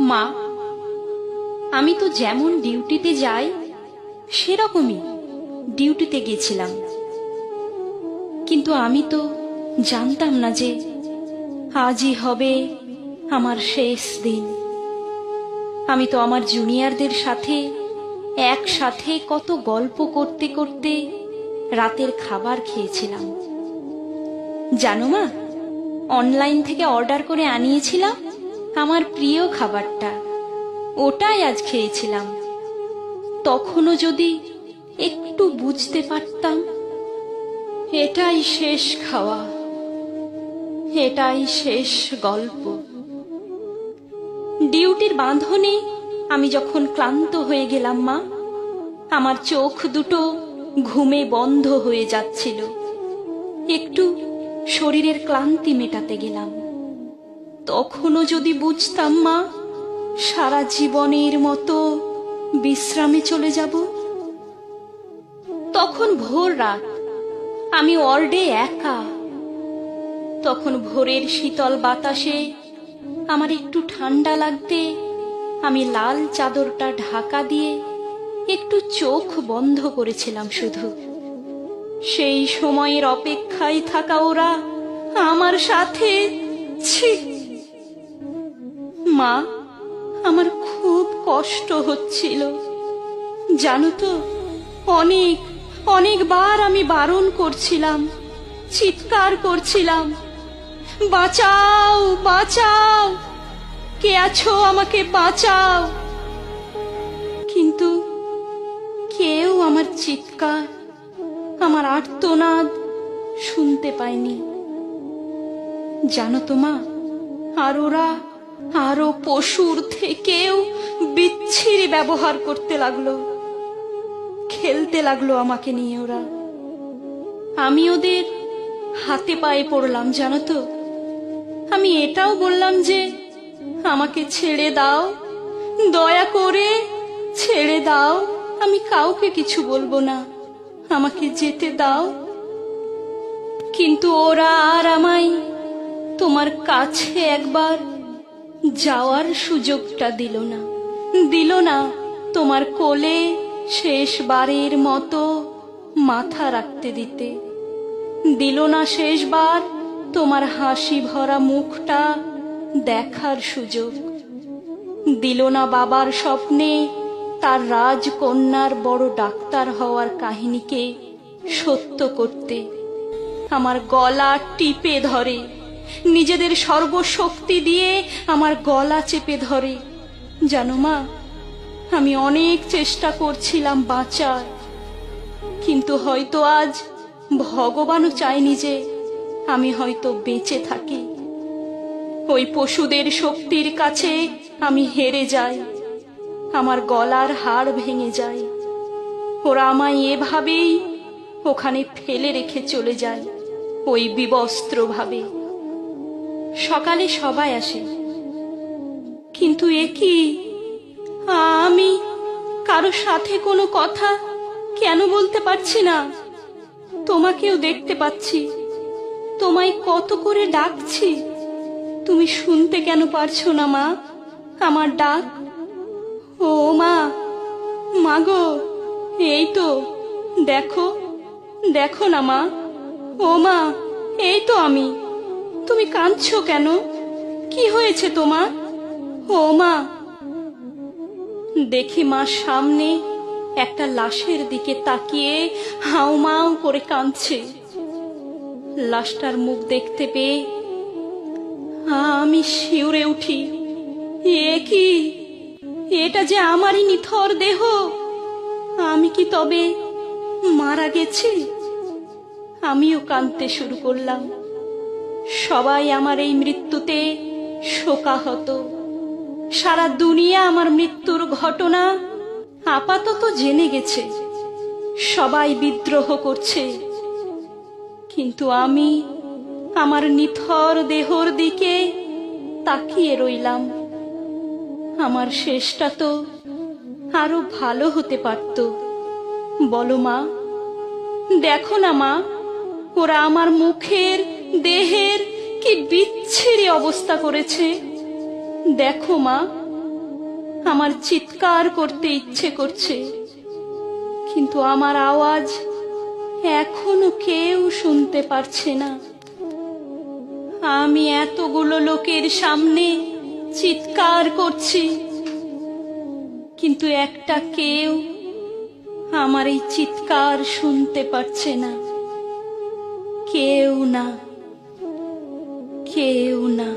মা, আমি তো যেমন ডিউটিতে যাই সেরকমই ডিউটিতে গেছিলাম, কিন্তু আমি তো জানতাম না যে আজই হবে আমার শেষ দিন। আমি তো আমার জুনিয়রদের সাথে একসাথে কত গল্প করতে করতে রাতের খাবার খেয়েছিলাম। জানো মা, অনলাইন থেকে অর্ডার করে আনিয়েছিলাম আমার প্রিয় খাবারটা, ওটাই আজ খেয়েছিলাম। তখনও যদি একটু বুঝতে পারতাম এটাই শেষ খাওয়া, এটাই শেষ গল্প। ডিউটির বাঁধনে আমি যখন ক্লান্ত হয়ে গেলাম মা, আমার চোখ দুটো ঘুমে বন্ধ হয়ে যাচ্ছিল, একটু শরীরের ক্লান্তি মেটাতে গেলাম। তখনও যদি বুঝতাম মা সারা জীবনের মতো বিশ্রামে চলে যাব। তখন ভোর রাত, আমি ওয়ার্ডে একা। তখন ভোরের শীতল বাতাসে আমার একটু ঠান্ডা লাগতে আমি লাল চাদরটা ঢাকা দিয়ে একটু চোখ বন্ধ করেছিলাম শুধু। সেই সময়ের অপেক্ষায় থাকা ওরা আমার সাথে, ছি মা, আমার খুব কষ্ট হচ্ছিল জানো তো। অনেকবার আমি বারণ করছিলাম, চিৎকার করছিলাম, বাঁচাও বাঁচাও, কে আছো আমাকে বাঁচাও। কিন্তু কেউ আমার চিৎকার, আমার আর্তনাদ শুনতে পায়নি। জানো তো মা, আর ওরা আরো পশুর থেকেও বিচ্ছিরি ব্যবহার করতে লাগলো, খেলতে লাগলো আমাকে নিয়ে ওরা। আমি ওদের হাতে পায়ে পড়লাম জানো তো। আমি এটাও বললাম যে আমাকে ছেড়ে দাও, দয়া করে ছেড়ে দাও, আমি কাউকে কিছু বলবো না, আমাকে যেতে দাও। কিন্তু ওরা আর আমায় তোমার কাছে একবার যাওয়ার সুযোগটা দিল না তোমার কোলে শেষবারের মতো মাথা রাখতে দিতে, দিল না শেষবার তোমার হাসি ভরা মুখটা দেখার সুযোগ, দিল না বাবার স্বপ্নে তার রাজকন্যার বড় ডাক্তার হওয়ার কাহিনীকে সত্য করতে। আমার গলা টিপে ধরে, নিজেদের সর্বশক্তি দিয়ে আমার গলা চেপে ধরে। জানো মা, আমি অনেক চেষ্টা করছিলাম বাঁচার, কিন্তু হয়তো আজ ভগবানও চায়নি যে আমি হয়তো বেঁচে থাকি। ওই পশুদের শক্তির কাছে আমি হেরে যাই, আমার গলার হাড় ভেঙে যায়। ওরা আমায় এভাবেই ওখানে ফেলে রেখে চলে যায়, ওই বিবস্ত্র ভাবে। সকালে সবাই আসে, কিন্তু এ কি, আমি কারো সাথে কোনো কথা কেন বলতে পারছি না? তোমাকেও দেখতে পাচ্ছি, তোমায় কত করে ডাকছি, তুমি শুনতে কেন পারছো না মা আমার ডাক? ও মা, মাগো, এই তো দেখো, দেখো না মা, ও মা, এই তো আমি। তুমি কাঁদছো কেন? কি হয়েছে তোমার? ও মা। দেখি মা সামনে একটা লাশের দিকে তাকিয়ে হাউমাউ করে কাঁদছে। লাশটার মুখ দেখতে পেয়ে আমি শিউরে উঠি। এ কি, এটা যে আমারই নিথর দেহ। আমি কি তবে মারা গেছি? আমিও কাঁদতে শুরু করলাম। সবাই আমার এই মৃত্যুতে শোকাহত। সারা দুনিয়া আমার মৃত্যুর ঘটনা আপাতত জেনে গেছে, সবাই বিদ্রোহ করছে, কিন্তু আমি আমার নিথর দেহর দিকে তাকিয়ে রইলাম। আমার শেষটা তো আরো ভালো হতে পারত, বলো মা। দেখো না মা, ওরা আমার মুখের দেহের কি বিচ্ছিরি অবস্থা করেছে। দেখো মা, আমার চিৎকার করতে ইচ্ছে করছে, কিন্তু আমার আওয়াজ এখনো কেউ শুনতে পারছে না। আমি এতগুলো লোকের সামনে চিৎকার করছি, কিন্তু একটা কেউ আমার এই চিৎকার শুনতে পারছে না। কেউ না, কেউ না।